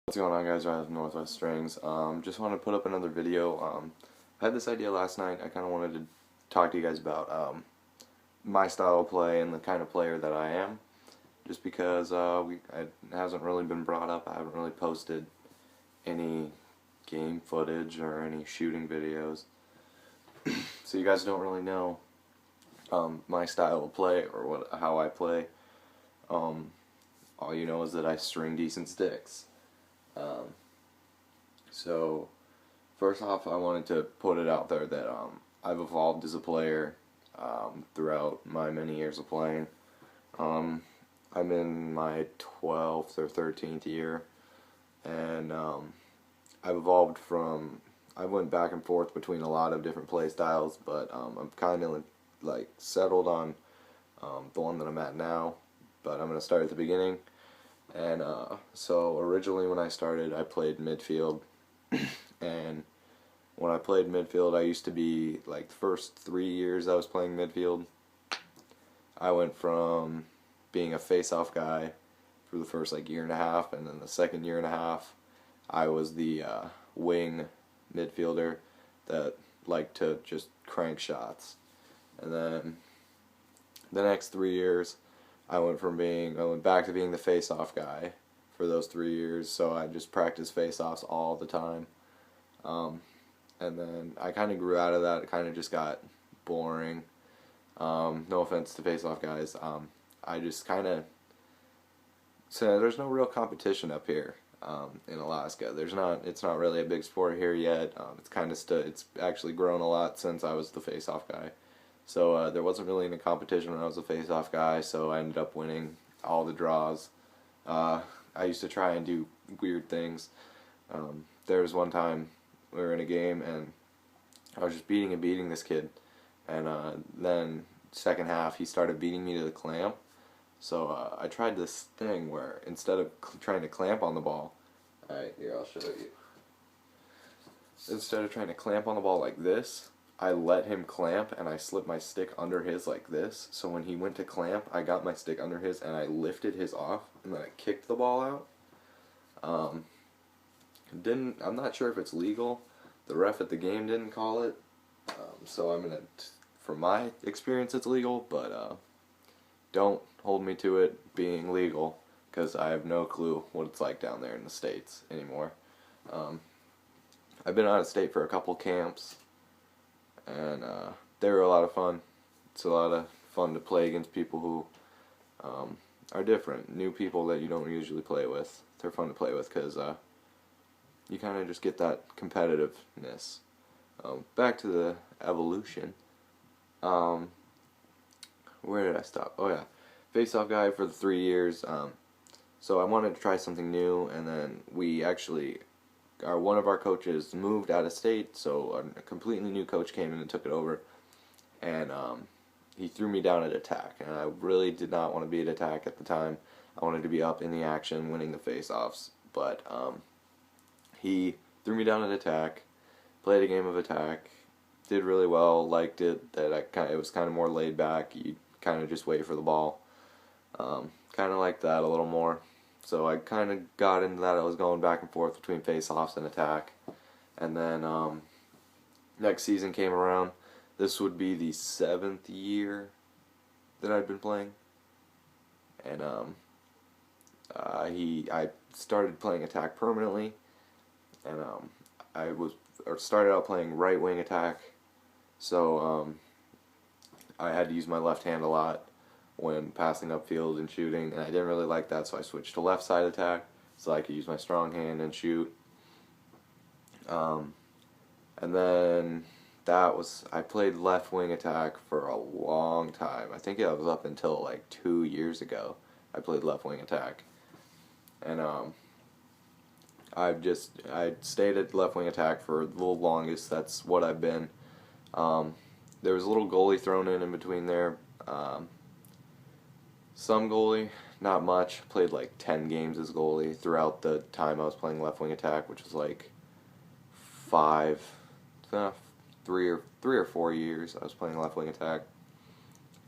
What's going on, guys? Riley from Northwest Strings. Just wanted to put up another video. I had this idea last night. I kind of wanted to talk to you guys about my style of play and the kind of player that I am. Just because it hasn't really been brought up. I haven't really posted any game footage or any shooting videos. So you guys don't really know my style of play or how I play. All you know is that I string decent sticks. So first off, I wanted to put it out there that I've evolved as a player throughout my many years of playing. I'm in my 12th or 13th year, and I've evolved from. I went back and forth between a lot of different play styles, but I'm kind of like settled on the one that I'm at now. But I'm gonna start at the beginning. And so originally when I started, I played midfield, and when I played midfield, I used to be, like, the first 3 years I was playing midfield, I went from being a face-off guy for the first, like, year and a half, and then the second year and a half, I was the wing midfielder that liked to just crank shots. And then the next 3 years, I went back to being the face-off guy for those 3 years, so I just practiced face-offs all the time. And then I kind of grew out of that. It kind of just got boring. No offense to face-off guys. I just kind of, so there's no real competition up here in Alaska. It's not really a big sport here yet. It's actually grown a lot since I was the face-off guy. So there wasn't really any competition when I was a face-off guy, so I ended up winning all the draws. I used to try and do weird things. There was one time we were in a game, and I was just beating this kid, and then second half he started beating me to the clamp. So I tried this thing where instead of trying to clamp on the ball, alright, here, I'll show you. Instead of trying to clamp on the ball like this, I let him clamp, and I slipped my stick under his like this, so when he went to clamp, I got my stick under his, and I lifted his off, and then I kicked the ball out. I'm not sure if it's legal. The ref at the game didn't call it, so from my experience, it's legal, but don't hold me to it being legal, because I have no clue what it's like down there in the States anymore. I've been out of state for a couple camps, and they were a lot of fun. It's a lot of fun to play against people who are different, new people that you don't usually play with. They're fun to play with because you kind of just get that competitiveness. Back to the evolution. Where did I stop? Oh yeah, face-off guy for the 3 years. So I wanted to try something new, and then one of our coaches moved out of state, so a completely new coach came in and took it over, and he threw me down at attack, and I really did not want to be at attack at the time. I wanted to be up in the action, winning the face-offs, but he threw me down at attack, played a game of attack, did really well, liked it, it was kind of more laid back, you kind of just wait for the ball, kind of like that a little more. So I kind of got into that. I was going back and forth between face-offs and attack. And then next season came around. This would be the 7th year that I'd been playing. And I started playing attack permanently. And I started out playing right wing attack. So I had to use my left hand a lot when passing upfield and shooting, and I didn't really like that, so I switched to left side attack so I could use my strong hand and shoot. And then I played left wing attack for a long time. I think it was up until like 2 years ago I played left wing attack. And I stayed at left wing attack for the longest. That's what I've been. There was a little goalie thrown in between there. Some goalie, not much. Played like 10 games as goalie throughout the time I was playing left wing attack, which was like 3 or 4 years I was playing left wing attack.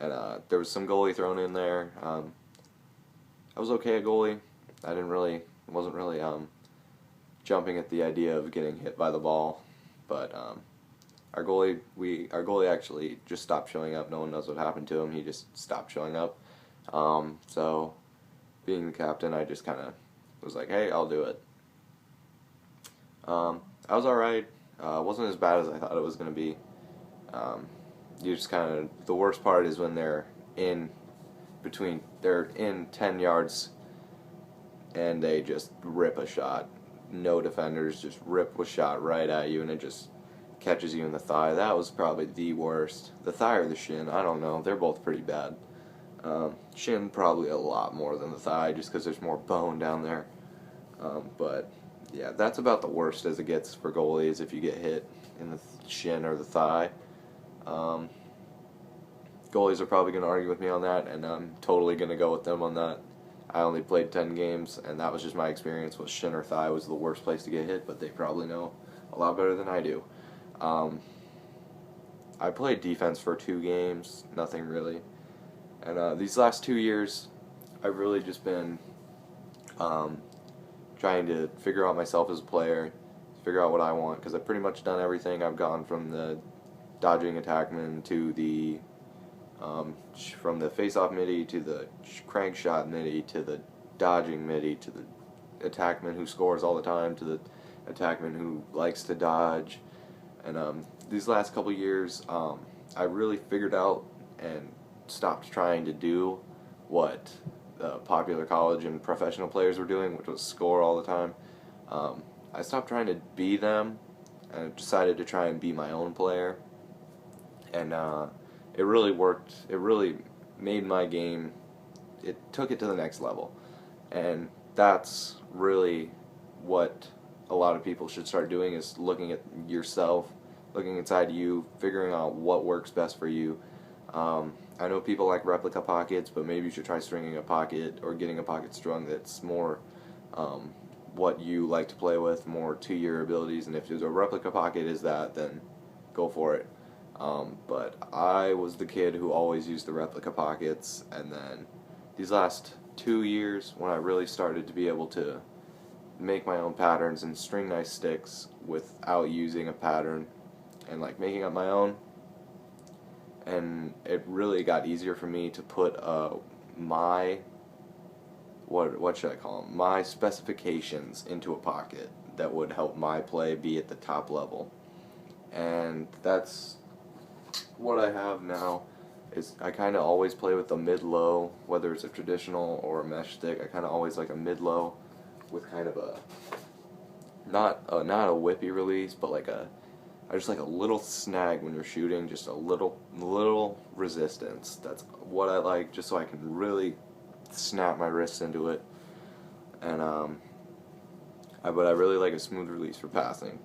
And there was some goalie thrown in there. I was okay at goalie. I wasn't really jumping at the idea of getting hit by the ball, but our goalie actually just stopped showing up. No one knows what happened to him. He just stopped showing up. So being the captain, I just kind of was like, hey, I'll do it. I was alright. It wasn't as bad as I thought it was going to be. You just kind of, the worst part is when they're in 10 yards and they just rip a shot. No defenders, just rip a shot right at you and it just catches you in the thigh. That was probably the worst. The thigh or the shin, I don't know. They're both pretty bad. Shin probably a lot more than the thigh just because there's more bone down there. But yeah, that's about the worst as it gets for goalies if you get hit in the shin or the thigh. Goalies are probably going to argue with me on that, and I'm totally going to go with them on that. I only played 10 games, and that was just my experience with shin or thigh was the worst place to get hit, but they probably know a lot better than I do. I played defense for 2 games, nothing really. And these last 2 years, I've really just been trying to figure out myself as a player, figure out what I want, because I've pretty much done everything. I've gone from the dodging attackman to the from the face-off midi to the crank shot midi to the dodging midi to the attackman who scores all the time to the attackman who likes to dodge. And these last couple years, I really figured out and stopped trying to do what popular college and professional players were doing, which was score all the time. I stopped trying to be them and decided to try and be my own player. And it really worked. It really made my game, it took it to the next level. And that's really what a lot of people should start doing, is looking at yourself, looking inside you, figuring out what works best for you. I know people like replica pockets, but maybe you should try stringing a pocket or getting a pocket strung that's more what you like to play with, more to your abilities. And if there's a replica pocket is that, then go for it. But I was the kid who always used the replica pockets, and then these last 2 years when I really started to be able to make my own patterns and string nice sticks without using a pattern and like making up my own, and it really got easier for me to put my what should I call them? My specifications into a pocket that would help my play be at the top level. And that's what I have now. Is I kind of always play with a mid-low, whether it's a traditional or a mesh stick. I kind of always like a mid-low with kind of a not a whippy release, but like I just like a little snag when you're shooting, just a little resistance. That's what I like, just so I can really snap my wrists into it. And but I really like a smooth release for passing,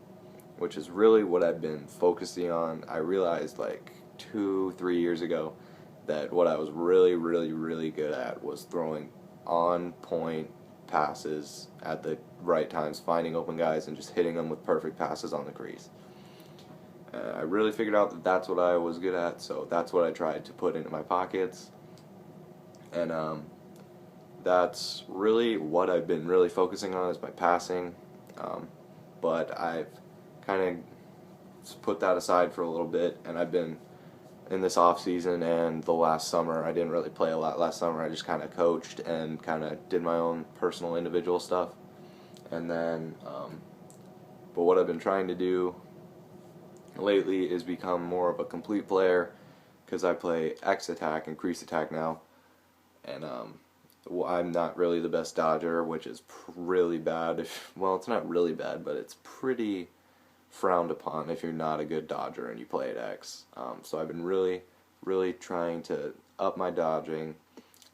which is really what I've been focusing on. I realized like 2-3 years ago that what I was really good at was throwing on point passes at the right times, finding open guys and just hitting them with perfect passes on the crease. I really figured out that that's what I was good at, so that's what I tried to put into my pockets. And that's really what I've been really focusing on, is my passing. But I've kind of put that aside for a little bit, and I've been in this off season and the last summer. I didn't really play a lot last summer. I just kind of coached and kind of did my own personal individual stuff. And then, but what I've been trying to do lately is become more of a complete player, because I play X attack and crease attack now, and I'm not really the best dodger, which is really bad. Well, it's not really bad, but it's pretty frowned upon if you're not a good dodger and you play at X. So I've been really trying to up my dodging,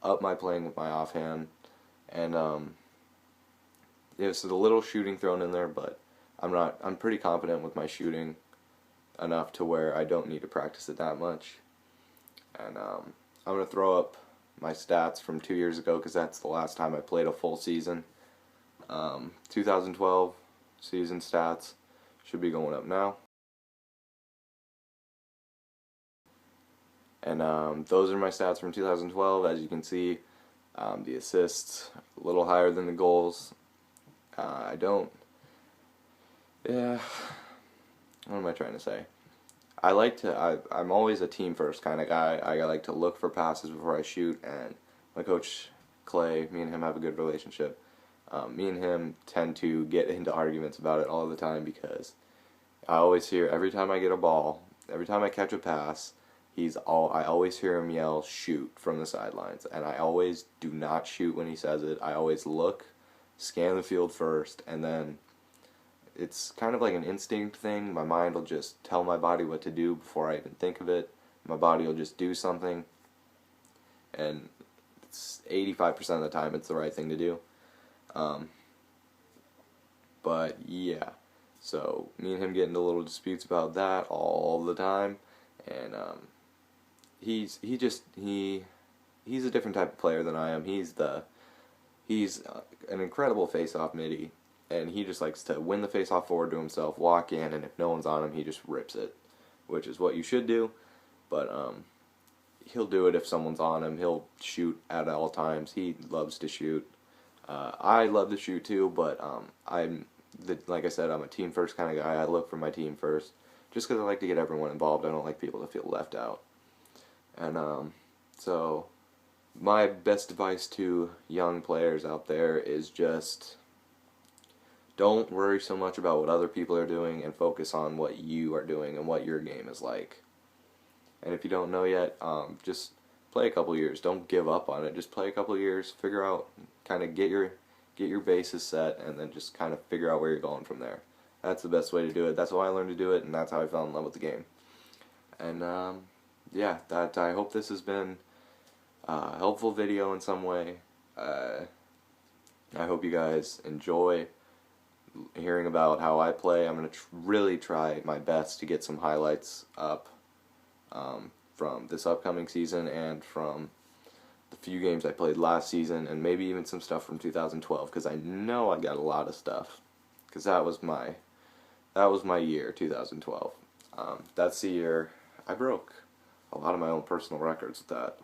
up my playing with my offhand, and there's a little shooting thrown in there, but I'm pretty confident with my shooting enough to where I don't need to practice it that much. And I'm going to throw up my stats from 2 years ago, because that's the last time I played a full season. 2012 season stats should be going up now. And those are my stats from 2012. As you can see, the assists a little higher than the goals. I don't Yeah, what am I trying to say? I'm always a team first kind of guy. I like to look for passes before I shoot, and my coach Clay, me and him have a good relationship. Me and him tend to get into arguments about it all the time because I always hear every time I get a ball, every time I catch a pass, I always hear him yell shoot from the sidelines, and I always do not shoot when he says it. I always look, scan the field first, and then it's kind of like an instinct thing. My mind will just tell my body what to do before I even think of it. My body will just do something, and it's 85% of the time it's the right thing to do. But yeah, so me and him get into little disputes about that all the time, and he's a different type of player than I am. He's an incredible face-off midi, and he just likes to win the face-off forward to himself, walk in, and if no one's on him, he just rips it, which is what you should do. But he'll do it if someone's on him. He'll shoot at all times. He loves to shoot. I love to shoot too, but like I said, I'm a team first kind of guy. I look for my team first, just because I like to get everyone involved. I don't like people to feel left out. And so my best advice to young players out there is just don't worry so much about what other people are doing and focus on what you are doing and what your game is like. And if you don't know yet, just play a couple years. Don't give up on it. Just play a couple years, figure out, kind of get your bases set, and then just kind of figure out where you're going from there. That's the best way to do it. That's how I learned to do it, and that's how I fell in love with the game. And yeah, I hope this has been a helpful video in some way. I hope you guys enjoy hearing about how I play. I'm going to really try my best to get some highlights up from this upcoming season and from the few games I played last season, and maybe even some stuff from 2012, because I know I got a lot of stuff, because that was my year, 2012. That's the year I broke a lot of my own personal records with that.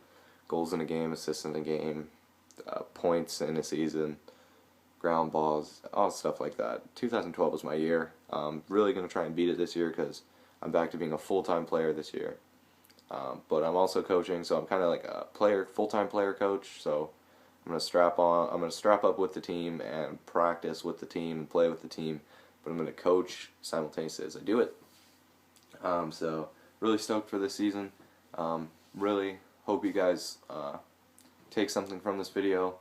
Goals in a game, assists in a game, points in a season, ground balls, all stuff like that. 2012 was my year. Really going to try and beat it this year because I'm back to being a full-time player this year. But I'm also coaching, so I'm kind of like a full-time player coach. So I'm gonna strap up with the team and practice with the team and play with the team. But I'm gonna coach simultaneously as I do it. So really stoked for this season. Really hope you guys take something from this video,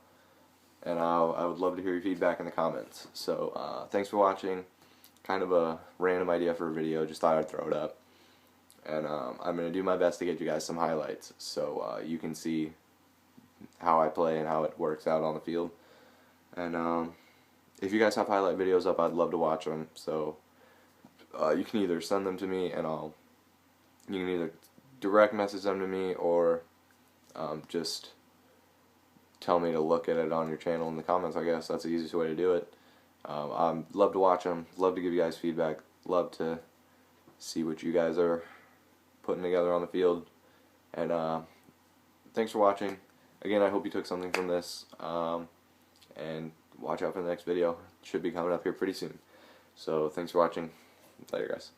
and I would love to hear your feedback in the comments. So thanks for watching. Kind of a random idea for a video. Just thought I'd throw it up. And I'm going to do my best to get you guys some highlights so you can see how I play and how it works out on the field. And if you guys have highlight videos up, I'd love to watch them. So you can either send them to me, and you can either direct message them to me, or just tell me to look at it on your channel in the comments. I guess that's the easiest way to do it. I'd love to watch them, love to give you guys feedback, love to see what you guys are putting together on the field. And thanks for watching. Again, I hope you took something from this, and watch out for the next video. It should be coming up here pretty soon. So thanks for watching. Later, guys.